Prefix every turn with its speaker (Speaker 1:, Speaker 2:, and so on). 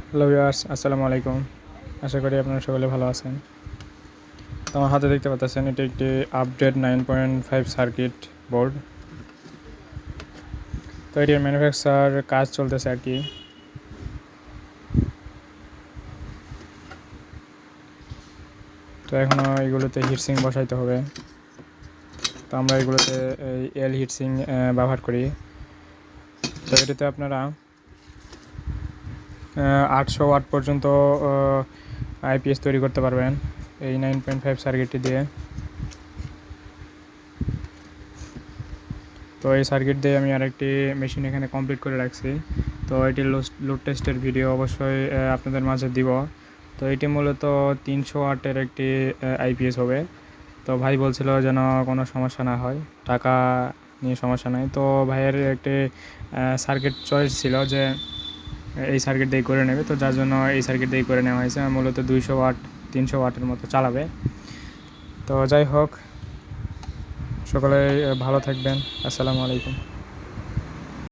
Speaker 1: Hello viewers, আসসালামু আলাইকুম। আশা করি আপনারা সকলে ভালো আছেন। তো আমার হাতে দেখতে পাচ্ছেন এটি একটি আপডেট 9.5 সার্কিট বোর্ড। তো এটির ম্যানুফ্যাকচার কাজ চলতেছে আর কি। তো এখনও এগুলোতে হিটসিং বসাইতে হবে। তো আমরা এগুলোতে এই এল হিটসিং ব্যবহার করি। তো এটিতে আপনারা 800 ওয়াট পর্যন্ত আইপিএস তৈরি করতে পারবেন এই 9.5 সার্কিটটি দিয়ে। তো এই সার্কিট দিয়ে আমি আরেকটি মেশিন এখানে কমপ্লিট করে রাখছি। তো এটির লোড টেস্টের ভিডিও অবশ্যই আপনাদের মাঝে দিব। তো এটি মূলত 300 ওয়াটের একটি আইপিএস হবে। তো ভাই বলছিল যেন কোনো সমস্যা না হয়, টাকা নিয়ে সমস্যা নাই। তো ভাইয়ের একটি সার্কিট চয়েস ছিল যে এই সার্কিট দিয়ে করে নেবে, তো যার জন্য এই সার্কিট দিয়ে করে নেওয়া হয়েছে। মূলত 200 ওয়াট 300 ওয়াটের মতো চালাবে। তো যাই হোক, সকলে ভালো থাকবেন। আসসালামু আলাইকুম।